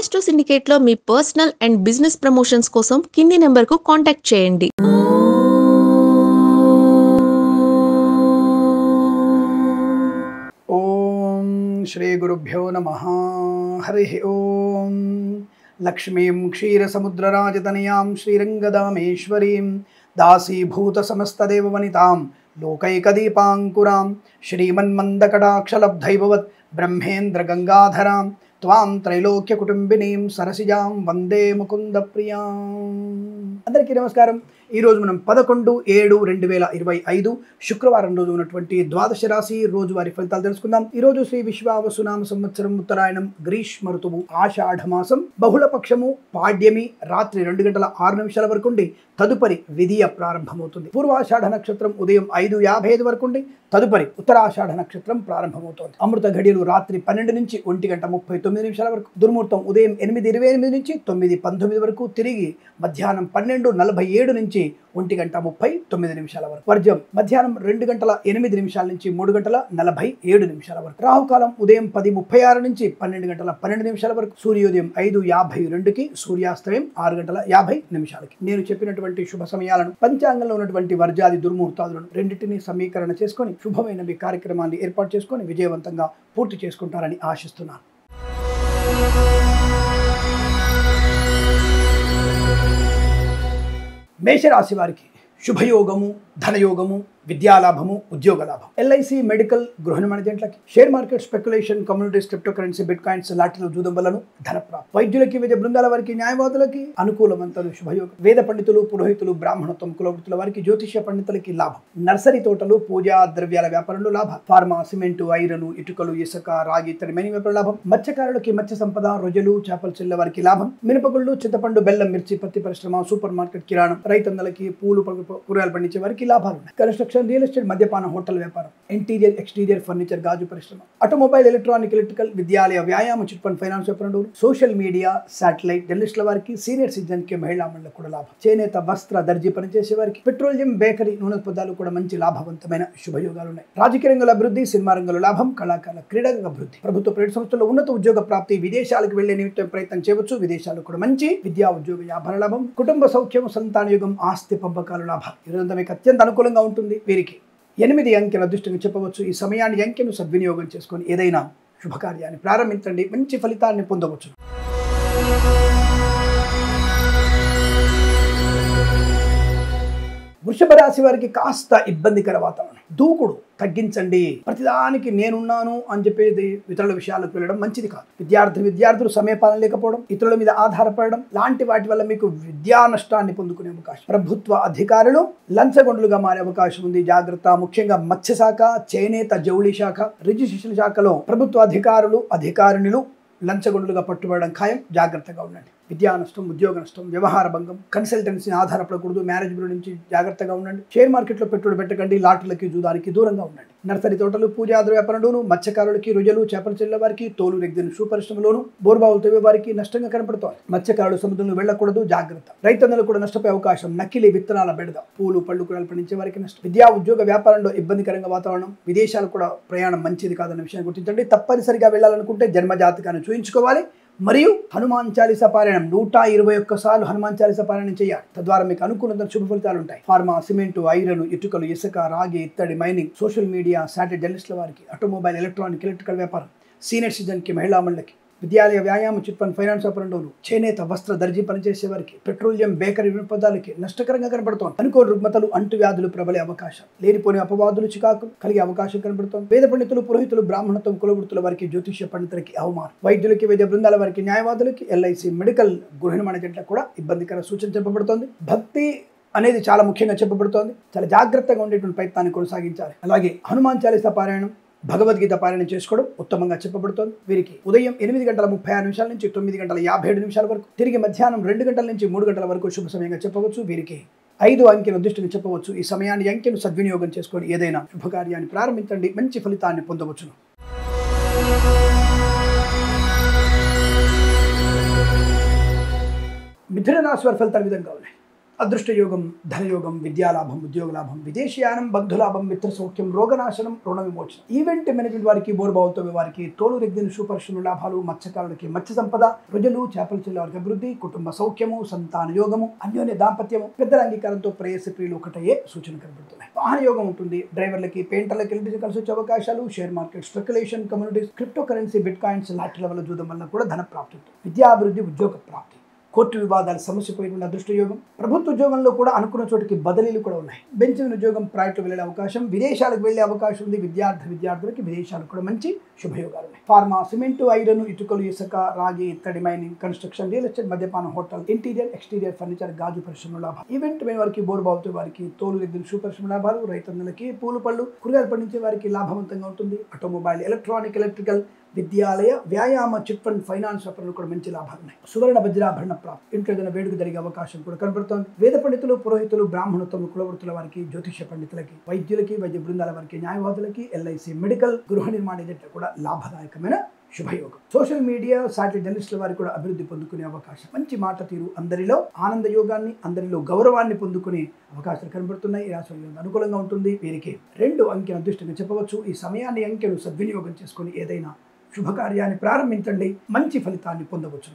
Astro సిండికేట్లో మీ personal and business promotions కోసం కింది నెంబర్కు కాంటాక్ట్ చేయండి. ఓం శ్రీ గురుభ్యో నమః. హరి ఓం. లక్ష్మీం క్షీరసముద్రరాజతనయాం శ్రీరంగదామేశ్వరీం దాసీభూత సమస్తదేవవనితాం లోకైకదీపాంకురాం శ్రీమన్మందకటాక్షలబ్ధైభవత్ బ్రహ్మేంద్ర గంగాధరాం త్వాం త్రైలోక్యకుటుంబినీం సరసిజాం వందే ముకుంద ప్రియాం. అందరికీ నమస్కారం. ఈరోజు మనం 11/7/2025 శుక్రవారం రోజు ఉన్నటువంటి ద్వాదశ రాశి రోజువారీ ఫలితాలు తెలుసుకుందాం. ఈ రోజు శ్రీ విశ్వావసునామ సంవత్సరం ఉత్తరాయణం గ్రీష్మ ఋతువు ఆషాఢ మాసం బహుళ పక్షము పాడ్యమి రాత్రి 2:06 వరకు ఉండి తదుపరి విధియ ప్రారంభమవుతుంది. పూర్వాషాఢ నక్షత్రం ఉదయం 5:55 వరకు ఉండి తదుపరి ఉత్తరాషాఢ నక్షత్రం ప్రారంభమవుతోంది. అమృత ఘడియలు రాత్రి 12 నుంచి 1:39 వరకు, దుర్ముహూర్తం ఉదయం 8:28 నుంచి 9:19 వరకు, తిరిగి మధ్యాహ్నం 12:47 నుంచి 1:39 వరకు, వర్జం మధ్యాహ్నం 2:08 నుంచి 3:47 వరకు, రాహుకాలం ఉదయం 10:36 నుంచి 12:12 వరకు, సూర్యోదయం 5:52కి, సూర్యాస్తమయం 6:50. నేను చెప్పినటువంటి శుభ సమయాలను పంచాంగంలో ఉన్నటువంటి వర్జాది దుర్ముహూర్తాలను రెండింటినీ సమీకరణ చేసుకొని శుభమైన మీ కార్యక్రమాన్ని ఏర్పాటు చేసుకొని విజయవంతంగా పూర్తి చేసుకుంటారని ఆశిస్తున్నాను. మేషరాశి వారికి శుభయోగము, ధనయోగము, విద్యాలాభము, ఉద్యోగ లాభం. ఎల్ఐసి, మెడికల్, గృహ నిర్మాణ జంట్లకి, share market, speculation, commodities, cryptocurrency, bitcoins, లాటరీలు, జూదం వలను ధనప్రాప్తి. వైద్యులకి, వివిధ బృందాల వారికి, న్యాయవాదులకి అనుకూలవంతలు శుభయోగం. వేద పండితులు, పురోహితులు, బ్రాహ్మణత్వం, కులవృత్తుల వారికి, జ్యోతిష్య పండితులకి లాభం. నర్సరీ తోటలు, పూజా ద్రవ్యాల వ్యాపారంలో లాభం. ఫార్మా, సిమెంటు, ఐరన్, ఇటుకలు, ఇసుక, రాగి ఇత్తడి మైన వ్యాపార లాభం. మత్స్యకారులకి, మత్స్య సంపద, రొయ్యలు, చేపల చెల్ల వారికి లాభం. మినపగుళ్ళు, చింతపండు, బెల్లం, మిర్చి, పత్తి పరిశ్రమ, సూపర్ మార్కెట్, కిరాణం, రైతన్నలకి, పూలు, కూరగాయలు పండించే వారికి లాభాలు ఉన్నాయి. కన్స్ట్రక్షన్, రియల్ ఎస్టేట్, మద్యపాన, హోటల్ వ్యాపారం, ఇంటీరియర్, ఎక్స్టీరియర్, ఫర్నిచర్, గాజు పరిశ్రమ, ఆటోమొబైల్, ఎలక్ట్రానిక్, ఎలక్ట్రికల్, విద్యాలయ, వ్యాయామ, చిట్ ఫండ్, ఫైనాన్స్ వ్యాపారం, సోషల్ మీడియా, శాటిలైట్, జర్నలిస్టుల వారికి, సీనియర్ సిటిజన్ కి, మహిళా మండలికి కూడా లాభం. చేనేత, వస్త్ర, దర్జీ పనిచేసే వారికి, పెట్రోలియం, బేకరీ, నూనె పదార్థాలు కూడా మంచి లాభవంతమైన శుభయోగాలు ఉన్నాయి. రాజకీయ రంగంలో అభివృద్ధి, సినిమా రంగంలో లాభం, కళాకారుల, క్రీడల అభివృద్ధి. ప్రభుత్వ ప్రైవేట్ సంస్థల్లో ఉన్నత ఉద్యోగ ప్రాప్తి, విదేశాలకు వెళ్లే నిమిత్తం ప్రయత్నం చేయవచ్చు, విదేశాలకు కూడా మంచి విద్యా ఉద్యోగ వ్యాపార లాభం. కుటుంబ సౌఖ్యం, సంతాన యోగం, ఆస్తి పంపకాలు లాభం. ఈరోజు మీకు అత్యంత అనుకూలంగా ఉంటుంది. వీరికి 8 అంకెల అదృష్టంగా చెప్పవచ్చు. ఈ సమయాన్ని అంకెను సద్వినియోగం చేసుకొని ఏదైనా శుభకార్యాన్ని ప్రారంభించండి, మంచి ఫలితాన్ని పొందవచ్చు. వృషభ రాశి వారికి కాస్త ఇబ్బందికర వాతావరణం. దూకుడు తగ్గించండి. ప్రతిదానికి నేనున్నాను అని చెప్పేది ఇతరుల విషయాలకు వెళ్ళడం మంచిది కాదు. విద్యార్థులు సమయపాలన లేకపోవడం, ఇతరుల మీద ఆధారపడడం లాంటి వాటి వల్ల మీకు విద్యా నష్టాన్ని పొందుకునే అవకాశం. ప్రభుత్వ అధికారులు లంచగొండులుగా మారే అవకాశం ఉంది. జాగ్రత్త. ముఖ్యంగా మత్స్యశాఖ, చేనేత, జౌళి శాఖ, రిజిస్ట్రేషన్ శాఖలో ప్రభుత్వ అధికారులు లంచగొండులుగా పట్టుబడడం ఖాయం. జాగ్రత్తగా ఉండండి. విద్యా నష్టం, ఉద్యోగ నష్టం, వ్యవహార భంగం, కన్సల్టెన్సీని ఆధారపడకూడదు. మేనేజ్ బ్యూరో నుంచి జాగ్రత్తగా ఉండండి. షేర్ మార్కెట్లో పెట్టుబడి పెట్టకండి. లాటరీలకి, జూదానికి దూరంగా ఉండండి. నర్సరీ తోటలు, పూజాద్ర వ్యాపారంలోను, మత్స్యకారులకి, రొయ్యలు, చేపల చెల్ల వారికి, తోలు రెగ్జిన్ షూ పరిశ్రమలోను, బోర్బావులు తవ్వే వారికి నష్టంగా కనపడుతోంది. మత్స్యకారులు సముద్రంలో వెళ్ళకూడదు. జాగ్రత్త. రైతన్నలు కూడా నష్టపోయే అవకాశం. నకిలీ విత్తనాల బెడద, పూలు, పళ్ళు, కూరలు పండించే వారికి నష్టం. విద్యా ఉద్యోగ వ్యాపారంలో ఇబ్బందికరంగా వాతావరణం. విదేశాలు కూడా ప్రయాణం మంచిది కాదన్న విషయాన్ని గుర్తించండి. తప్పనిసరిగా వెళ్ళాలనుకుంటే జన్మజాతకాన్ని చూయించుకోవాలి. మరియు హనుమాన్ చాలీసా పారాయణం 121 సార్లు హనుమాన్ చాలీసా పారాయణం చేయాలి. తద్వారా మీకు అనుకున్నంత శుభ ఫలితాలు ఉంటాయి. ఫార్మా, సిమెంటు, ఐరన్, ఇటుకలు, ఇసుక, రాగి ఇత్తడి, మైనింగ్, సోషల్ మీడియా, శాటిలైట్, జర్నలిస్టుల వారికి, ఆటోమొబైల్, ఎలక్ట్రానిక్, ఎలక్ట్రికల్ వ్యాపారం, సీనియర్ సిటిజన్ కి, మహిళా మండలికి, విద్యాలయ, వ్యాయామ, చిట్ ఫండ్, ఫైనాన్స్ వ్యాపారంలోను, చేనేత, వస్త్ర, దర్జీ పనిచేసే వారికి, పెట్రోలియం, బేకరీ పదార్థాలకి నష్టకరంగా కనబడుతోంది. అనుకోని రుగ్మతలు, అంటువ్యాధులు ప్రబలే అవకాశం. లేనిపోని అపవాదులు, చికాకులు కలిగే అవకాశం కనబడుతోంది. వేద పండితులు, పురోహితులు, బ్రాహ్మణత్వం, కులవృత్తుల వారికి, జ్యోతిష్య పండితులకి అవమానం. వైద్యులకి, వివిధ బృందాల వారికి, న్యాయవాదులకి, ఎల్ఐసి, మెడికల్, గృహ నిర్మాణ జంట్లకు కూడా ఇబ్బందికర సూచన చెప్పబడుతోంది. భక్తి అనేది చాలా ముఖ్యంగా చెప్పబడుతోంది. చాలా జాగ్రత్తగా ఉండేటువంటి ప్రయత్నాన్ని కొనసాగించాలి. అలాగే హనుమాన్ చాలీసా పారాయణం, భగవద్గీత పారాయణం చేసుకోవడం ఉత్తమంగా చెప్పబడుతోంది. వీరికి ఉదయం 8:36 నుంచి 9:57 వరకు, తిరిగి మధ్యాహ్నం 2 గంటల నుంచి 3 గంటల వరకు శుభ సమయంగా చెప్పవచ్చు. వీరికి 5 అంకెల అదృష్టంగా చెప్పవచ్చు. ఈ సమయాన్ని అంకెను సద్వినియోగం చేసుకొని ఏదైనా శుభకార్యాన్ని ప్రారంభించండి, మంచి ఫలితాన్ని పొందవచ్చును. మిథున రాశి వారి ఫలితాలు విధంగా ఉన్నాయి. అదృష్టయోగం, ధనయోగం, విద్యాలాభం, ఉద్యోగలాభం, విదేశీయానం, బంధులాభం, మిత్ర సౌఖ్యం, రోగనాశనం, రుణ విమోచనం. ఈవెంట్ మేనేజ్మెంట్ వారికి, బోరుబావుతో వారికి, తోలు రెగ్గిన సూపర్షులు లాభాలు, మత్స్యకారులకి మత్స్య సంపద, ప్రజలు చేపల చెల్లె వారికి అభివృద్ధి, కుటుంబ సౌఖ్యము, సంతాన యోగము, అన్యోన్య దాంపత్యము, పెద్దల అంగీకారంతో ప్రేయసి ప్రియులు ఒకటయ్యే సూచన కనబడుతున్నాయి. వాహన యోగం ఉంటుంది. డ్రైవర్లకి, పెయింటర్లకి, ఎలక్ట్రికల్ కలిసి వచ్చే అవకాశాలు, share market, speculation, commodities, cryptocurrency, bit coins, lottery level జూదం వల్ల కూడా ధన ప్రాప్తి ఉంటుంది. విద్యాభివృద్ధి, ఉద్యోగ ప్రాప్తి, కోర్టు వివాదాలు సమస్యపోయిన అదృష్టయోగం. ప్రభుత్వ ఉద్యోగంలో కూడా అనుకున్న చోటికి బదిలీలు కూడా ఉన్నాయి. బెంచిన ఉద్యోగం, ప్రాజెక్టు వెళ్ళే అవకాశం, విదేశాలకు వెళ్ళే అవకాశం ఉంది. విద్యార్థులకి విదేశాలకు కూడా మంచి శుభయోగాలు ఉన్నాయి. ఫార్మా, సిమెంటు, ఐరన్, ఇటుకలు, ఇసుక, రాగి, ఇత్తడి, మైనింగ్, కన్స్ట్రక్షన్, రియల్ ఎస్టేట్, మద్యపానం, హోటల్, ఇంటీరియర్, ఎక్స్టీరియర్ ఫర్నిచర్, గాజు పరిశ్రమ లాభాలు. ఈవెంట్ మైన వారికి, బోరుబావుతో వారికి, తోలు రెగ్గిన సూపరిశ్రమ లాభాలు. రైతన్నలకి, పూలు పళ్ళు, కూరగాయలు పండించే వారికి లాభవంతంగా ఉంటుంది. ఆటోమొబైల్, ఎలక్ట్రానిక్, ఎలక్ట్రికల్, విద్యాలయ, వ్యాయామ, చిట్ ఫండ్, ఫైనాన్స్ వ్యాపారంలో కూడా మంచి లాభాలు ఉన్నాయి. సువర్ణ వజ్రాభరణ ప్రాప్తి, ఇంట్లో ఏదైనా వేడుక జరిగే అవకాశం కూడా కనబడుతోంది. వేద పండితులు, పురోహితులు, బ్రాహ్మణోత్తములు, కులవృత్తుల వారికి, జ్యోతిష పండితులకి, వైద్యులకి, వైద్య బృందాల వారికి, న్యాయవాదులకి, ఎల్ఐసి, మెడికల్, గృహ నిర్మాణ ఏజెంట్లకు కూడా లాభదాయకమైన శుభయోగం. సోషల్ మీడియా, సాటిలైట్ జర్నలిస్టుల వారికి కూడా అభివృద్ధి పొందుకునే అవకాశం, మంచి మాట తీరు, అందరిలో ఆనంద యోగాన్ని, అందరిలో గౌరవాన్ని పొందుకునే అవకాశాలు కనబడుతున్నాయి. ఈ రాశి అనుకూలంగా ఉంటుంది. వీరికి 2 అంకెను అదృష్టంగా చెప్పవచ్చు. ఈ సమయాన్ని, అంకెను సద్వినియోగం చేసుకుని ఏదైనా శుభకార్యాన్ని ప్రారంభించండి, మంచి ఫలితాన్ని పొందవచ్చు.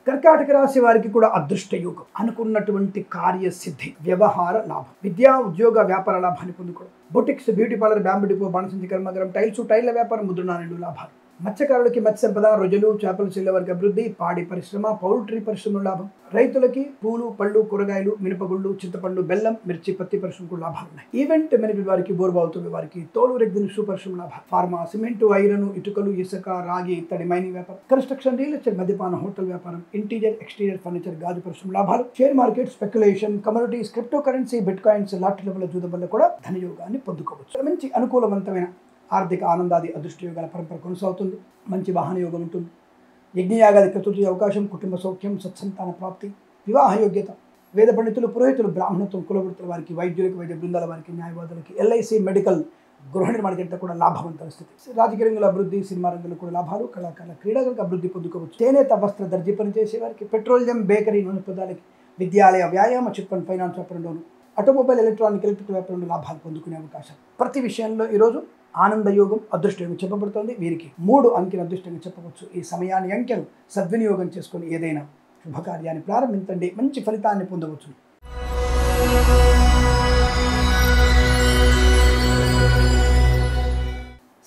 కర్కాటక రాశి వారికి కూడా అదృష్ట యోగం. అనుకున్నటువంటి కార్యసిద్ధి, వ్యవహార లాభం, విద్యా, ఉద్యోగ, వ్యాపార లాభాన్ని పొందుకోవడం. Boutiques, beauty parlour, bamboo depot, బాణసంచి కర్మాగారం, టైల్స్, టైళ్ల వ్యాపారం, ముద్రణాలు లాభాలు. మత్స్యకారులకి మత్స్య సంపద, రొయ్యలు, చేపల చెల్లె వారికి అభివృద్ధి, పాడి పరిశ్రమ, పౌల్ట్రీ పరిశ్రమ లాభం. రైతులకి పూలు, పళ్ళు, కూరగాయలు, మినపగుళ్ళు, చింతపండు, బెల్లం, మిర్చి, పత్తి పరిశ్రమకు లాభాలు ఉన్నాయి. ఈవెంట్ మేనేజ్మెంట్ వారికి, బోరుబావుతో వారికి, తోలు రెగ్గిన సూపరిశ్రమ లాభాలు. ఫార్మా, సిమెంటు, ఐరన్, ఇటుకలు, ఇసుక, రాగి, ఇత్తడి, మైనింగ్ వ్యాపారం, కన్స్ట్రక్షన్, రియల్ ఎస్టేట్, మద్యపానం, హోటల్ వ్యాపారం, ఇంటీరియర్, ఎక్స్టీరియర్ ఫర్నిచర్, గాజు పరిశ్రమ లాభాలు. Share market, speculation, commodities, cryptocurrency, bit coins, lottery level జూదం వల్ల కూడా ధనయోగాన్ని పొందుకోవచ్చు. మంచి అనుకూలవంతమైన ఆర్థిక ఆనందాది అదృష్టయోగాల పరంపర కొనసాగుతుంది. మంచి వాహన యోగం ఉంటుంది. యజ్ఞయాగాది కృతుజ అవకాశం, కుటుంబ సౌఖ్యం, సత్సంతాన ప్రాప్తి, వివాహ యోగ్యత. వేద పండితులు, పురోహితులు, బ్రాహ్మణత్వం, కులవృత్తుల వారికి, వైద్యులకి, వైద్య బృందాల వారికి, న్యాయవాదులకి, ఎల్ఐసి, మెడికల్, గృహ నిర్మాణ జంట కూడా లాభవంతమైన స్థితి. రాజకీయ రంగంలో అభివృద్ధి, సినిమా రంగంలో కూడా లాభాలు, కళాకారుల, క్రీడాలకు అభివృద్ధి పొందుకోవచ్చు. చేనేత, వస్త్ర, దర్జీ పనిచేసే వారికి, పెట్రోలియం, బేకరీ, నూనె పదాలకి, విద్యాలయ, వ్యాయామ, చిట్ ఫండ్, ఫైనాన్స్ వ్యాపారంలోను, ఆటోమొబైల్, ఎలక్ట్రానిక్, ఎలక్ట్రికల్ వ్యాపారంలో లాభాలు పొందుకునే అవకాశం. ప్రతి విషయంలో ఈరోజు ఆనందయోగం, అదృష్టయోగం చెప్పబడుతోంది. వీరికి 3 అంకెను అదృష్టంగా చెప్పవచ్చు. ఈ సమయాన్ని, అంకెను సద్వినియోగం చేసుకుని ఏదైనా శుభకార్యాన్ని ప్రారంభించండి, మంచి ఫలితాన్ని పొందవచ్చు.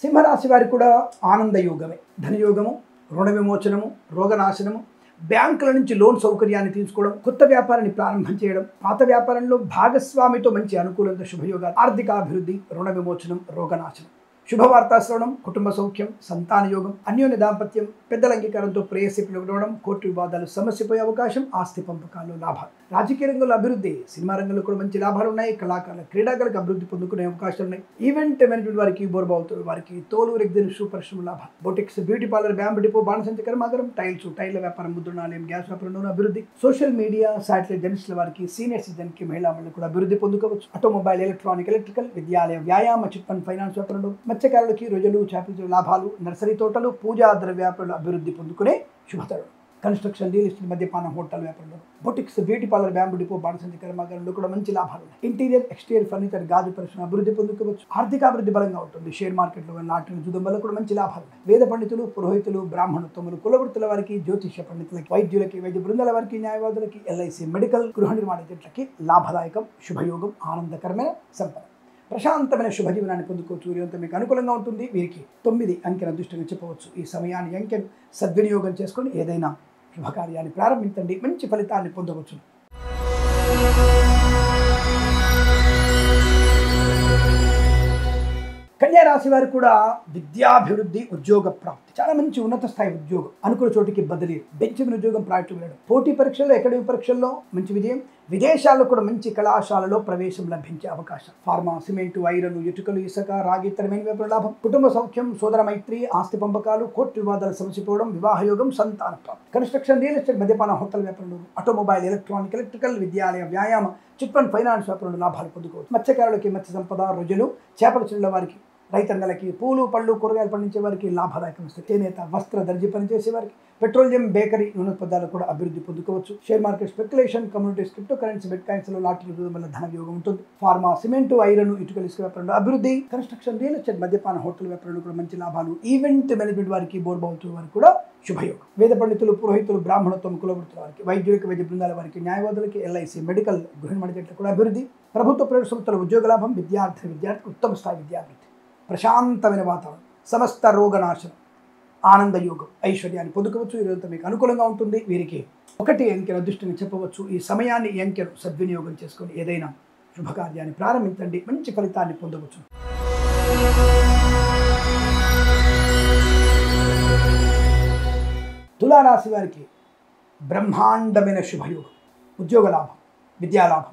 సింహరాశి వారికి కూడా ఆనందయోగమే. ధనయోగము, రుణ విమోచనము, రోగనాశనము, బ్యాంకుల నుంచి లోన్ సౌకర్యాన్ని తీసుకోవడం, కొత్త వ్యాపారాన్ని ప్రారంభం చేయడం, పాత వ్యాపారంలో భాగస్వామితో మంచి అనుకూలంగా శుభయోగాలు, ఆర్థికాభివృద్ధి, రుణ విమోచనం, రోగనాశనం, శుభవార్తా శ్రవణం, కుటుంబ సౌఖ్యం, సంతాన యోగం, అన్యోన్య దాంపత్యం, పెద్దల అంగీకారంతో ప్రేయసి పిలువడం, కోర్టు వివాదాలు సమస్యపోయే అవకాశం, ఆస్తి పంపకాల్లో లాభాలు. రాజకీయ రంగంలో అభివృద్ధి, సినిమా రంగంలో కూడా మంచి లాభాలు ఉన్నాయి. కళాకారుల, క్రీడాకారులకు అభివృద్ధి పొందుకునే అవకాశాలు ఉన్నాయి. ఈవెంట్ మేనేజ్మెంట్ వారికి, బోరుబావుతో వారికి, తోలు రెగ్గిన సూపరిశ్రమ లాభాలు. Boutiques, beauty parlour, bamboo depot, బాణసంచి కర్మాగారం, టైల్స్, టైళ్ల వ్యాపారం, ముద్రణాలయం, గ్యాస్ వ్యాపారంలోనూ అభివృద్ధి. సోషల్ మీడియా, సాటిలైట్ జర్నలిస్టుల వారికి, సీనియర్ సిటిజన్ కి, మహిళా మండలి కూడా అభివృద్ధి పొందుకోవచ్చు. ఆటోమొబైల్, ఎలక్ట్రానిక్, ఎలక్ట్రికల్, విద్యాలయ, వ్యాయామ, చిట్ ఫండ్, ఫైనాన్స్ వ్యాపారంలో, మత్స్యకారులకి, రొయ్యలు, చేపల లాభాలు, నర్సరీ తోటలు, పూజా ద్రవ్య వ్యాపారాలు అభివృద్ధి పొందుకునే శుభతరుణం. కన్స్ట్రక్షన్, రియల్ ఎస్టేట్, మద్యపానం, హోటల్ వ్యాపారంలో, boutiques, beauty parlour, bamboo depot, బాణసంచి కర్మాగారంలో కూడా మంచి లాభాలు ఉన్నాయి. ఇంటీరియర్, ఎక్స్టీరియర్ ఫర్నిచర్, గాజు పరిశ్రమ అభివృద్ధి పొందుకోవచ్చు. ఆర్థికాభివృద్ధి బలంగా ఉంటుంది. షేర్ మార్కెట్లో లాటరీ జూదం వల్ల కూడా మంచి లాభాలు ఉన్నాయి. వేద పండితులు, పురోహితులు, బ్రాహ్మణోత్తములు, కులవృత్తుల వారికి, జ్యోతిష పండితులకి, వైద్యులకి, వైద్య బృందాల వారికి, న్యాయవాదులకి, ఎల్ఐసి, మెడికల్, గృహ నిర్మాణ జట్లకి లాభదాయకం, శుభయోగం, ఆనందకరమైన సంపద, ప్రశాంతమైన శుభజీవనాన్ని పొందుకోవచ్చు. వీరంతా మీకు అనుకూలంగా ఉంటుంది. వీరికి 9 అంకెను అదృష్టంగా చెప్పవచ్చు. ఈ సమయాన్ని, అంకెను సద్వినియోగం చేసుకొని ఏదైనా శుభకార్యాన్ని ప్రారంభించండి, మంచి ఫలితాన్ని పొందవచ్చు. కన్యా రాశి వారికి కూడా విద్యాభివృద్ధి, ఉద్యోగ ప్రాప్తి, చాలా మంచి ఉన్నత స్థాయి ఉద్యోగం, అనుకున్న చోటికి బదిలీ, బెంచిన ఉద్యోగం, ప్రాజెక్టు వెళ్ళడం, పోటీ పరీక్షల్లో, అకాడమిక్ పరీక్షల్లో మంచి విజయం, విదేశాల్లో కూడా మంచి కళాశాలలో ప్రవేశం లభించే అవకాశం. ఫార్మా, సిమెంటు, ఐరన్, ఇటుకలు, ఇసుక, రాగి, ఇతరమైన వ్యాపార లాభం, కుటుంబ సౌఖ్యం, సోదర మైత్రి, ఆస్తి పంపకాలు, కోర్టు వివాదాలు సమసిపోవడం, వివాహ యోగం, సంతాన ప్రాప్తి. కన్స్ట్రక్షన్, రియల్ ఎస్టేట్, మద్యపాన, హోటల్ వ్యాపారంలో, ఆటోమొబైల్, ఎలక్ట్రానిక్, ఎలక్ట్రికల్, విద్యాలయ, వ్యాయామ, చిట్ ఫండ్, ఫైనాన్స్ వ్యాపారంలో లాభాలు పొందుకోవచ్చు. మత్స్యకారులకి మత్స్య సంపద, రొయ్యలు, చేపల చెల్లెల వారికి, రైతన్నలకి, పూలు పళ్ళు కూరగాయలు పండించే వారికి లాభదాయకం వస్తుంది. చేనేత వస్త్ర దర్జీ పనిచేసే వారికి, పెట్రోలియం బేకరీ నూనె పదార్థాలు కూడా అభివృద్ధి పొందుకోవచ్చు. Share market speculation, commodities, cryptocurrency, bitcoins లో లాటరీ వల్ల ధన వియోగం ఉంటుంది. ఫార్మా, సిమెంట్, ఐరన్, ఇటుకల ఇసుక వ్యాపారంలో అభివృద్ధి. కన్స్ట్రక్షన్, రియల్ ఎస్టేట్, మద్యపాన, హోటల్ వ్యాపారంలో కూడా మంచి లాభాలు. ఈవెంట్ మేనేజ్మెంట్ వారికి, బోర్డు బావుతుల వారికి కూడా శుభయోగం. వేద పండితులు, పురోహితులు, బ్రాహ్మణత్వం, కులవృత్తుల వారికి, వైద్యులకు, వైద్య బృందాల వారికి, న్యాయవాదులకి, ఎల్ఐసి, మెడికల్, గృహిణి కూడా అభివృద్ధి. ప్రభుత్వ ప్రైవేట్ సంస్థల ఉద్యోగ లాభం. విద్యార్థికి ఉత్తమ స్థాయి విద్యాభివృద్ధి. ప్రశాంతమైన వాతావరణం, సమస్త రోగనాశనం, ఆనందయోగం, ఐశ్వర్యాన్ని పొందుకోవచ్చు. ఈరోజు మీకు అనుకూలంగా ఉంటుంది. వీరికి 1 అంకెను అదృష్టంగా చెప్పవచ్చు. ఈ సమయాన్ని, ఈ అంకెను సద్వినియోగం చేసుకొని ఏదైనా శుభకార్యాన్ని ప్రారంభించండి, మంచి ఫలితాన్ని పొందవచ్చు. తులారాశి వారికి బ్రహ్మాండమైన శుభయోగం. ఉద్యోగ లాభం, విద్యాలాభం,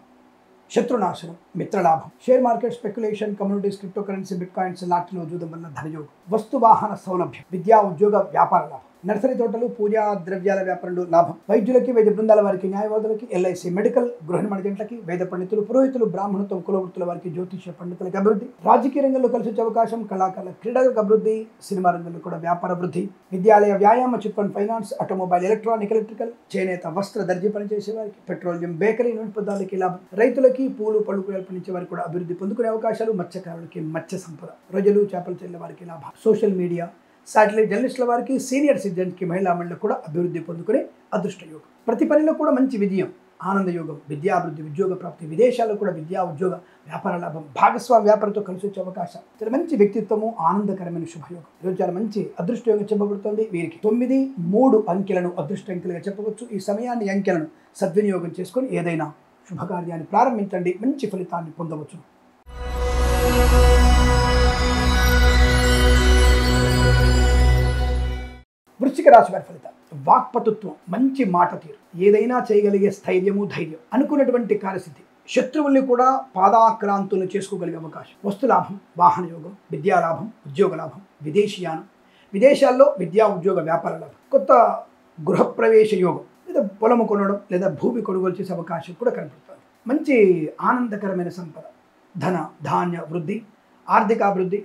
శత్రునాశనం, మిత్రలాభం. Share market speculation, commodities, cryptocurrency, bitcoins, లాటరీలో జూదం వల్ల ధనయోగం. వస్తు వాహన సౌలభ్యం, విద్యా ఉద్యోగ వ్యాపార లాభం. నర్సరీ తోటలు, పూజా ద్రవ్యాల వ్యాపారంలో లాభం. వైద్యులకి, వైద్య బృందాల వారికి, న్యాయవాదులకి, ఎల్ఐసి, మెడికల్, గృహిణి జంటలకి, వేద పండితులు, పురోహితులు, బ్రాహ్మణత్వం, కులవృత్తుల వారికి, జ్యోతిష్య పండితులకి అభివృద్ధి. రాజకీయ రంగంలో కలిసి వచ్చే అవకాశం. కళాకారుల, క్రీడలకు అభివృద్ధి. సినిమా రంగంలో కూడా వ్యాపార వృద్ధి. విద్యాలయ, వ్యాయామ, chit fund, finance, automobile, electronic, electrical, చేనేత వస్త్ర దర్జీ పనిచేసే వారికి, పెట్రోలియం బేకరీ నూనె పదార్థాలకి లాభం. రైతులకి, పూలు పళ్ళు కూరగాయలు పండించే వారికి కూడా అభివృద్ధి పొందుకునే అవకాశాలు. మత్స్యకారులకి మత్స్య సంపద, రొయ్యలు చేపలు చెల్లె వారికి లాభం. సోషల్ మీడియా, శాటిలైట్ జర్నలిస్టుల వారికి, సీనియర్ సిటిజన్కి, మహిళా మండలికి కూడా అభివృద్ధి పొందుకునే అదృష్ట యోగం. ప్రతి పనిలో కూడా మంచి విజయం, ఆనందయోగం, విద్యాభివృద్ధి, ఉద్యోగ ప్రాప్తి. విదేశాల్లో కూడా విద్యా ఉద్యోగ వ్యాపార లాభం. భాగస్వామి వ్యాపారంతో కలిసి వచ్చే అవకాశం. చాలా మంచి వ్యక్తిత్వము, ఆనందకరమైన శుభయోగం. ఈరోజు చాలా మంచి అదృష్ట యోగం చెప్పబడుతుంది. వీరికి 9, 3 అంకెలను అదృష్ట అంకెలుగా చెప్పవచ్చు. ఈ సమయాన్ని, అంకెలను సద్వినియోగం చేసుకొని ఏదైనా శుభకార్యాన్ని ప్రారంభించండి, మంచి ఫలితాన్ని పొందవచ్చు. వృశ్చిక రాశి వారి ఫలితాలు. వాక్పటుత్వం, మంచి మాట తీరు, ఏదైనా చేయగలిగే స్థైర్యము, ధైర్యం, అనుకున్నటువంటి కార్యసిద్ధి, శత్రువుల్ని కూడా పాదాక్రాంతులను చేసుకోగలిగే అవకాశం. వస్తులాభం, వాహన యోగం, విద్యాలాభం, ఉద్యోగ లాభం, విదేశీయానం, విదేశాల్లో విద్యా ఉద్యోగ వ్యాపార లాభం, కొత్త గృహప్రవేశ యోగం, లేదా పొలము కొనడం లేదా భూమి కొనుగోలు చేసే అవకాశం కూడా కనపడుతుంది. మంచి ఆనందకరమైన సంపద, ధన ధాన్య వృద్ధి, ఆర్థికాభివృద్ధి,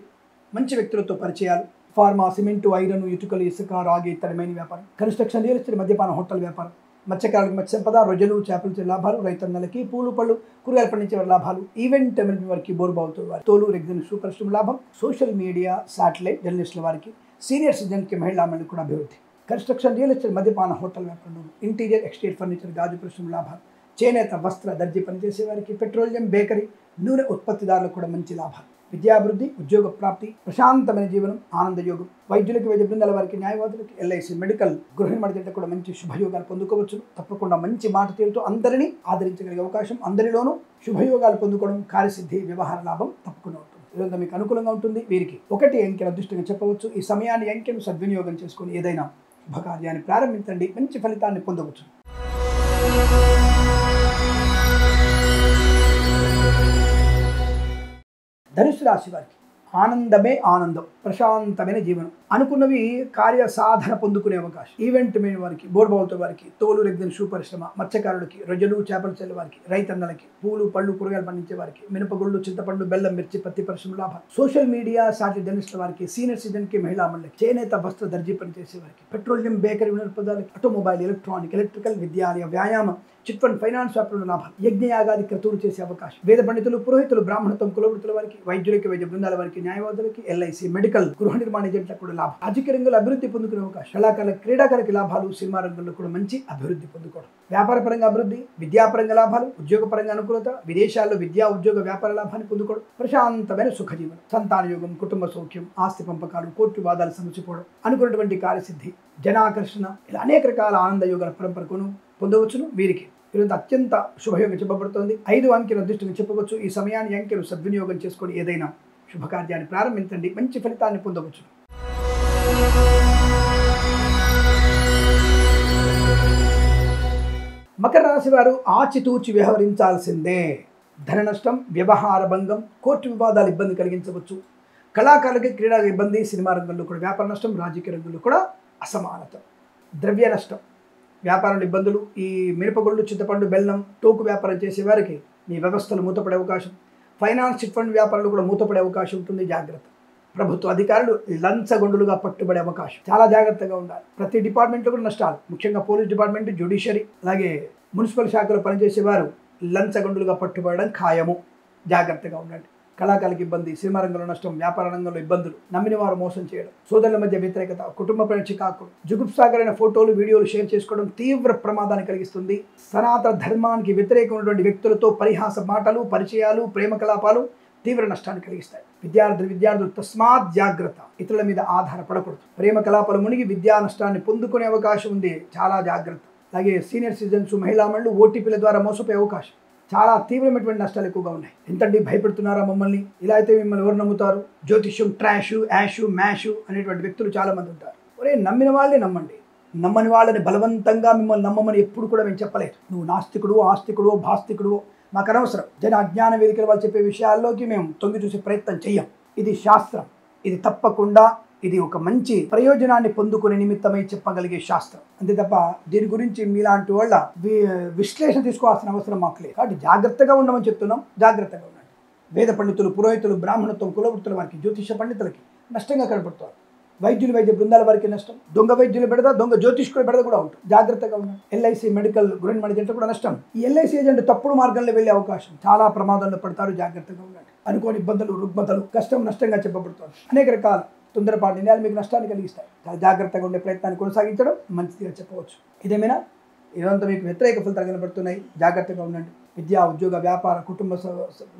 మంచి వ్యక్తులతో పరిచయాలు. ఫార్మా, సిమెంటు, ఐరన్, ఇటుకలు, ఇసుక, రాగి, ఇతరమైన వ్యాపారం. కన్స్ట్రక్షన్, రియల్ ఎస్టేట్, మద్యపాన, హోటల్ వ్యాపారం. మత్స్యకారులకు మత్స్య సంపద, రొయ్యలు చేపలు లాభాలు. రైతన్నలకి, పూలు పళ్ళు కూరగాయలు పండించే వారి లాభాలు. ఈవెంట్ మేనేజ్మెంట్ వారికి, బోర్డు బావుతుల వారికి, తోలు రెగ్జిన్ షూ పరిశ్రమ లాభం. సోషల్ మీడియా, శాటిలైట్ జర్నలిస్టుల వారికి, సీనియర్ సిటిజన్కి, మహిళా మండలికి కూడా అభివృద్ధి. కన్స్ట్రక్షన్, రియల్ ఎస్టేట్, మద్యపాన, హోటల్ వ్యాపారం. ఇంటీరియర్, ఎక్స్టీరియర్ ఫర్నిచర్, గాజు పరిశ్రమ లాభాలు. చేనేత వస్త్ర దర్జీ పనిచేసే వారికి, పెట్రోలియం బేకరీ నూనె ఉత్పత్తిదారులకు కూడా మంచి లాభాలు. విద్యాభివృద్ధి, ఉద్యోగ ప్రాప్తి, ప్రశాంతమైన జీవనం, ఆనందయోగం. వైద్యులకి, వైద్య బృందాల వారికి, న్యాయవాదులకి, ఎల్ఐసి, మెడికల్, గృహిణి మధ్య కూడా మంచి శుభయోగాలు పొందుకోవచ్చు. తప్పకుండా మంచి మాట తీరుతో అందరినీ ఆదరించగలిగే అవకాశం. అందరిలోనూ శుభయోగాలు పొందుకోవడం, కార్యసిద్ధి, వ్యవహార లాభం తప్పకుండా ఉంటుంది. ఈరోజు మీకు అనుకూలంగా ఉంటుంది. వీరికి 1 అంకెను అదృష్టంగా చెప్పవచ్చు. ఈ సమయాన్ని, అంకెను సద్వినియోగం చేసుకుని ఏదైనా శుభకార్యాన్ని ప్రారంభించండి, మంచి ఫలితాన్ని పొందవచ్చు. ధనుసు రాశి వారికి ఆనందమే ఆనందం, ప్రశాంతమైన జీవనం, అనుకున్నవి కార్యసాధన పొందుకునే అవకాశం. ఈవెంట్ మీద వారికి, బోర్డు బావుతుల వారికి, తోలు రెగ్జిన్ షూ పరిశ్రమ, మత్స్యకారులకి, రొయ్యలు చేపలు చెల్లె వారికి, రైతన్నలకి, పూలు పళ్ళు కూరగాయలు పండించే వారికి, మినపగుళ్ళు, చింతపండు, బెల్లం, మిర్చి, పత్తి పరిశ్రమ లాభాలు. సోషల్ మీడియా, శాటిలైట్ జర్నలిస్టుల వారికి, సీనియర్ సిటిజన్కి, మహిళా మండలికి, చేనేత వస్త్ర దర్జీ పనిచేసే వారికి, పెట్రోలియం బేకరీ నూనె పదార్థాలకి, ఆటోమొబైల్, ఎలక్ట్రానిక్, ఎలక్ట్రికల్, విద్యాలయ, వ్యాయామ, చిట్ ఫండ్, ఫైనాన్స్ వ్యాపారంలో లాభాలు. యజ్ఞయాగాది క్రతువులు చేసే అవకాశం. వేద పండితులు, పురోహితులు, బ్రాహ్మణత్వం, కులవృత్తుల వారికి, వైద్యులకి, వైద్య బృందాల వారికి, న్యాయవాదులకి, ఎల్ఐసి, మెడికల్, గృహ నిర్మాణ ఏజెంట్లకు కూడా లాభం. రాజకీయ రంగంలో అభివృద్ధి పొందుకునే అవకాశం. కళాకారుల, క్రీడాకారులకి లాభాలు. సినిమా రంగంలో కూడా మంచి అభివృద్ధి పొందుకోవడం. వ్యాపార పరంగా అభివృద్ధి, విద్యాపరంగా లాభాలు, ఉద్యోగపరంగా అనుకూలత, విదేశాల్లో విద్యా ఉద్యోగ వ్యాపార లాభాన్ని పొందుకోవడం, ప్రశాంతమైన సుఖజీవనం, సంతాన యోగం, కుటుంబ సౌఖ్యం, ఆస్తి పంపకాలు, కోర్టు వివాదాలు సమసిపోవడం, అనుకున్నటువంటి కార్యసిద్ధి, జనాకర్షణ, ఇలా అనేక రకాల ఆనంద యోగాల పరంపరకును పొందవచ్చును. వీరికి ఈరోజు అత్యంత శుభయోగం చెప్పబడుతోంది. 5 అంకెను అదృష్టంగా చెప్పవచ్చు. ఈ సమయాన్ని, అంకెను సద్వినియోగం చేసుకొని ఏదైనా శుభకార్యాన్ని ప్రారంభించండి, మంచి ఫలితాన్ని పొందవచ్చు. మకర రాశి వారు ఆచితూచి వ్యవహరించాల్సిందే. ధన నష్టం, వ్యవహార భంగం, కోర్టు వివాదాలు ఇబ్బంది కలిగించవచ్చు. కళాకారులకి, క్రీడా ఇబ్బంది, సినిమా రంగంలో కూడా వ్యాపార నష్టం, రాజకీయ రంగంలో కూడా అసమానత, ద్రవ్య నష్టం, వ్యాపారంలో ఇబ్బందులు. ఈ మిరపగుళ్ళు, చింతపండు, బెల్లం, టోకు వ్యాపారం చేసే వారికి మీ వ్యవస్థలు మూతపడే అవకాశం. ఫైనాన్స్, చిట్ ఫండ్ వ్యాపారాలు కూడా మూతపడే అవకాశం ఉంటుంది, జాగ్రత్త. ప్రభుత్వ అధికారులు లంచగొండులుగా పట్టుబడే అవకాశం. చాలా జాగ్రత్తగా ఉండాలి. ప్రతి డిపార్ట్మెంట్లో కూడా నష్టాలు, ముఖ్యంగా పోలీస్ డిపార్ట్మెంట్, జ్యుడిషియరీ, అలాగే మున్సిపల్ శాఖలో పనిచేసేవారు లంచగొండులుగా పట్టుబడడం ఖాయము. జాగ్రత్తగా ఉండండి. కళాకారులకు ఇబ్బంది, సినిమా రంగంలో నష్టం, వ్యాపార రంగంలో ఇబ్బందులు, నమ్మిన వారు మోసం చేయడం, సోదరుల మధ్య వ్యతిరేకత, కుటుంబ చికాకులు, జుగుప్సాకరైన ఫోటోలు వీడియోలు షేర్ చేసుకోవడం తీవ్ర ప్రమాదాన్ని కలిగిస్తుంది. సనాతన ధర్మానికి వ్యతిరేకమైనటువంటి వ్యక్తులతో పరిహాస మాటలు, పరిచయాలు, ప్రేమ కలాపాలు తీవ్ర నష్టాన్ని కలిగిస్తాయి. విద్యార్థులు తస్మాత్ జాగ్రత్త. ఇతరుల మీద ఆధారపడకూడదు. ప్రేమ కలాపాలు మునిగి విద్యా నష్టాన్ని పొందుకునే అవకాశం ఉంది. చాలా జాగ్రత్త. అలాగే సీనియర్ సిటిజన్స్, మహిళా మండలు ఓటీపీల ద్వారా మోసపోయే అవకాశం. చాలా తీవ్రమైనటువంటి నష్టాలు ఎక్కువగా ఉన్నాయి. ఎంతండి భయపెడుతున్నారా మమ్మల్ని, ఇలా అయితే మిమ్మల్ని ఎవరు నమ్ముతారు, జ్యోతిష్యం ట్రాషు, యాషు, మ్యాషు అనేటువంటి వ్యక్తులు చాలా మంది ఉంటారు. ఒరే, నమ్మిన వాళ్ళని నమ్మండి. నమ్మని వాళ్ళని బలవంతంగా మిమ్మల్ని నమ్మమని ఎప్పుడు కూడా మేము చెప్పలేదు. నువ్వు నాస్తికుడు, ఆస్తికుడు, భాస్తికుడు మాకు అనవసరం. జన అజ్ఞాన వేదికల వాళ్ళు చెప్పే విషయాల్లోకి మేము తొంగి చూసే ప్రయత్నం చెయ్యం. ఇది శాస్త్రం. ఇది తప్పకుండా ఇది ఒక మంచి ప్రయోజనాన్ని పొందుకునే నిమిత్తమై చెప్పగలిగే శాస్త్రం. అంతే తప్ప దీని గురించి మీలాంటి వాళ్ళ విశ్లేషణ తీసుకోవాల్సిన అవసరం మాకు లేదు. కాబట్టి జాగ్రత్తగా ఉండమని చెప్తున్నాం. జాగ్రత్తగా ఉండండి. వేద పండితులు, పురోహితులు, బ్రాహ్మణత్వం, కులవృత్తుల వారికి, జ్యోతిష పండితులకి నష్టంగా కనపడుతారు. వైద్యులు, వైద్య బృందాల వారికి నష్టం. దొంగ వైద్యులు పెడదా, దొంగ జ్యోతిష్కులు పెడదా కూడా ఉంటుంది. జాగ్రత్తగా ఉండండి. ఎల్ఐసి మెడికల్ గవర్నమెంట్ ఏజెంట్ కూడా నష్టం. ఈ ఎల్ఐసి ఏజెంట్ తప్పుడు మార్గంలో వెళ్ళే అవకాశం. చాలా ప్రమాదంలో పడతారు. జాగ్రత్తగా ఉండండి. అనుకోని ఇబ్బందులు, రుగ్మతలు, కష్టం, నష్టంగా చెప్పబడుతుంది. అనేక రకాల తొందరపాటు నిర్ణయాలు మీకు నష్టాన్ని కలిగిస్తాయి. చాలా జాగ్రత్తగా ఉండే ప్రయత్నాన్ని కొనసాగించడం మంచిదిగా చెప్పవచ్చు. ఇదేమైనా ఇదంతా మీకు వ్యతిరేక ఫలితాలు కనబడుతున్నాయి. జాగ్రత్తగా ఉండండి. విద్యా, ఉద్యోగ, వ్యాపార, కుటుంబ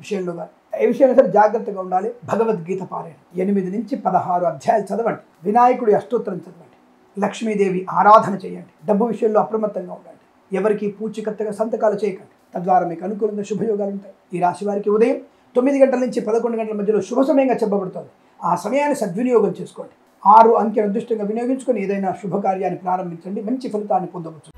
విషయంలో కానీ ఏ విషయంలో సరే జాగ్రత్తగా ఉండాలి. భగవద్గీత పారాయణ 8 నుంచి 16 అధ్యాయాలు చదవండి. వినాయకుడి అష్టోత్తరం చదవండి. లక్ష్మీదేవి ఆరాధన చేయండి. డబ్బు విషయంలో అప్రమత్తంగా ఉండండి. ఎవరికి పూచికత్తుగా సంతకాలు చేయకండి. తద్వారా మీకు అనుకూలంగా శుభయోగాలు ఉంటాయి. ఈ రాశి వారికి ఉదయం 9 గంటల నుంచి 11 గంటల మధ్యలో శుభ సమయంగా చెప్పబడుతుంది. ఆ సమయాన్ని సద్వినియోగం చేసుకోండి. 6 అంకెను అదృష్టంగా వినియోగించుకొని ఏదైనా శుభకార్యాన్ని ప్రారంభించండి. మంచి ఫలితాన్ని పొందవచ్చు.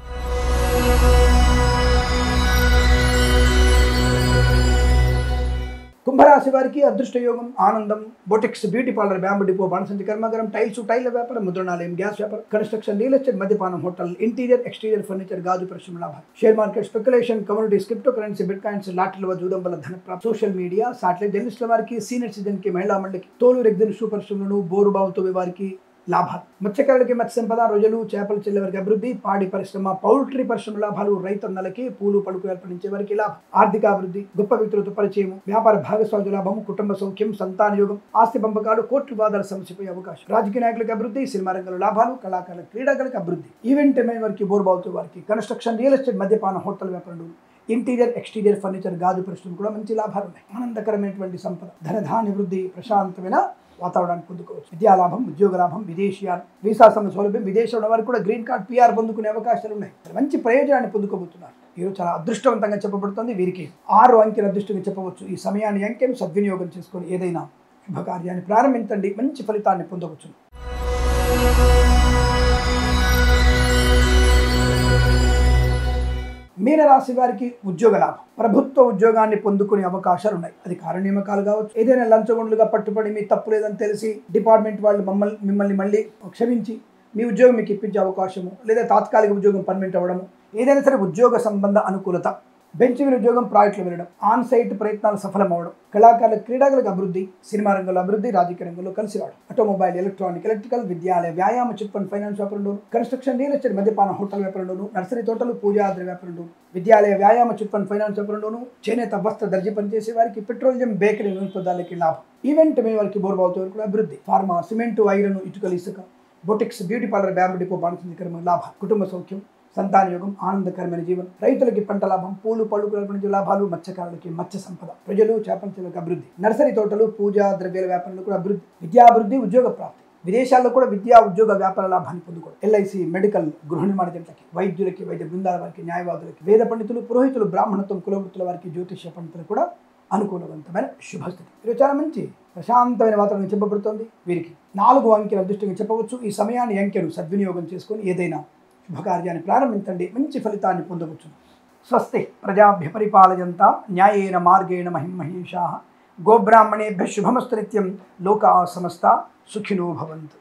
కుంభరాశి వారికి అదృష్ట యోగం, ఆనందం, boutiques, beauty parlour, bamboo depot, బాణసంచి కర్మాగారం, టైల వ్యాపారం, ముద్రణాలయం, గ్యాస్ వ్యాపారం, కన్స్ట్రక్షన్, రియల్ ఎస్టేట్, మద్యపానం, హోటల్, ఇంటీరియర్, ఎక్స్టీరియర్ ఫర్నిచర్, గాజు పరిశ్రమ లాభాలు, share market, speculation, commodities, cryptocurrency, bitcoins, లాటరీల జూదం వల్ల ధన ప్రాప్తి, సోషల్ మీడియా, సాటిలైట్ జర్నలిస్టుల వారికి, సీనియర్ సిటిజన్ కి, మహిళా మండలికి, తోలు రెగ్జిన్ షూ పరిశ్రమలను, బోరుబావుతో వారికి లాభాలు, మత్స్యకారులకి మత్స్య సంపద, రొయ్యలు, చేపలు చెల్లె వారికి అభివృద్ధి, పాడి పరిశ్రమ, పౌల్ట్రీ పరిశ్రమ లాభాలు, రైతన్నలకి, పూలు పడుకు ఏర్పడించే వారికి లాభం, ఆర్థిక అభివృద్ధి, గొప్ప వ్యక్తులతో పరిచయం, వ్యాపార భాగస్వామ్య లాభము, కుటుంబ సౌఖ్యం, సంతాన యోగం, ఆస్తి పంపకాలు, కోర్టు వివాదాల సమస్యపై అవకాశం, రాజకీయ నాయకులకు అభివృద్ధి, సినిమా రంగంలో లాభాలు, కళాకారుల, క్రీడాకారులకు అభివృద్ధి, ఈవెంట్ వారికి, బోర్బావుతో వారికి, కన్స్ట్రక్షన్, రియల్ ఎస్టేట్, మద్యపాన, హోటల్ వ్యాపారం, ఇంటీరియర్, ఎక్స్టీరియర్ ఫర్నిచర్, గాజు పరిశ్రమ కూడా మంచి లాభాలు ఉన్నాయి. ఆనందకరమైనటువంటి సంపద, ధనధాన్య వృద్ధి, ప్రశాంతమైన వాతావరణాన్ని పొందుకోవచ్చు. విద్యా లాభం, ఉద్యోగ లాభం, విదేశీయాలు, వీసా సమస్య సౌలభ్యం, విదేశంలో వారికి కూడా గ్రీన్ కార్డ్, పిఆర్ పొందుకునే అవకాశాలు ఉన్నాయి. మంచి ప్రయోజనాన్ని పొందుకోబోతున్నారు. ఈరోజు చాలా అదృష్టవంతంగా చెప్పబడుతుంది. వీరికి 6 అంకెల అదృష్టంగా చెప్పవచ్చు. ఈ సమయాన్ని అంకెను సద్వినియోగం చేసుకొని ఏదైనా శుభకార్యాన్ని ప్రారంభించండి. మంచి ఫలితాన్ని పొందవచ్చు. మీనరాశి వారికి ఉద్యోగ లాభం, ప్రభుత్వ ఉద్యోగాన్ని పొందుకునే అవకాశాలు ఉన్నాయి. అది కార్యనియామకాలు కావచ్చు, ఏదైనా లంచగొండలుగా పట్టుబడి మీ తప్పు లేదని తెలిసి డిపార్ట్మెంట్ వాళ్ళు మిమ్మల్ని మళ్ళీ క్షమించి మీ ఉద్యోగం మీకు ఇప్పించే అవకాశము, లేదా తాత్కాలిక ఉద్యోగం పర్మనెంట్ అవ్వడము, ఏదైనా సరే ఉద్యోగ సంబంధ అనుకూలత, బెంచ్ మీద ఉద్యోగం, ప్రాజెక్టులు వెళ్ళడం, ఆన్ సైట్ ప్రయత్నాలు సఫలమవడం, కళాకారుల, క్రీడాకులకు అభివృద్ధి, సినిమా రంగంలో అభివృద్ధి, రాజకీయ రంగంలో కలిసి రావడం, ఆటోమొబైల్, ఎలక్ట్రానిక్, ఎలక్ట్రికల్, విద్యాలయ, వ్యాయామ, చిట్ ఫండ్, ఫైనాన్స్ వ్యాపారంలోను, కన్స్ట్రక్షన్, రియల్ ఎస్టేట్, మద్యపాన, హోటల్ వ్యాపారంలోను, నర్సరీ తోటలు, పూజాద్రి వ్యాపారంలోను, విద్యాలయ, వ్యాయామ, చిట్ ఫండ్, ఫైనాన్స్ వ్యాపారంలోను, చేనేత, వస్త్ర, దర్జీ పనిచేసే వారికి, పెట్రోలియం, బేకరీ, నూనె పదార్థాలకి లాభం, ఈవెంట్ మే వారికి, బోర్బావుతో కూడా అభివృద్ధి, ఫార్మా, సిమెంటు, ఐరన్, ఇటుకలు, ఇసుక, boutiques, beauty parlour, bamboo depot, బాణసంచకరమ లాభం, కుటుంబ సౌఖ్యం, సంతాన యోగం, ఆనందకరమైన జీవనం, రైతులకి పంట లాభం, పూలు పళ్ళు నుంచి లాభాలు, మత్స్యకారులకి మత్స్య సంపద, ప్రజలు, చేపల అభివృద్ధి, నర్సరీ తోటలు, పూజా ద్రవ్యాల వ్యాపారంలో కూడా అభివృద్ధి, విద్యాభివృద్ధి, ఉద్యోగ ప్రాప్తి, విదేశాల్లో కూడా విద్యా, ఉద్యోగ, వ్యాపార లాభాన్ని పొందుకోవడం, ఎల్ఐసి, మెడికల్, గృహ నిర్మాణ జంటలకి, వైద్యులకి, వైద్య బృందాల వారికి, న్యాయవాదులకి, వేద పండితులు, పురోహితులు, బ్రాహ్మణత్వం, కులవృత్తుల వారికి, జ్యోతిష్య పండితులు కూడా అనుకూలవంతమైన శుభస్థితి. ఇది చాలా మంచి ప్రశాంతమైన వాతావరణం చెప్పబడుతోంది. వీరికి 4 అంకెల అదృష్టంగా చెప్పవచ్చు. ఈ సమయాన్ని అంకెను సద్వినియోగం చేసుకొని ఏదైనా శుభకార్యాన్ని ప్రారంభించండి. మంచి ఫలితాన్ని పొందవచ్చు. స్వస్తి ప్రజాభ్య పరిపాలయంతాం న్యాయేన మార్గేణ మహిమహేషాః గోబ్రాహ్మణేభ్యः శుభమస్తు నిత్యం. లోకాः సమస్తాः సుఖినో భవంతు.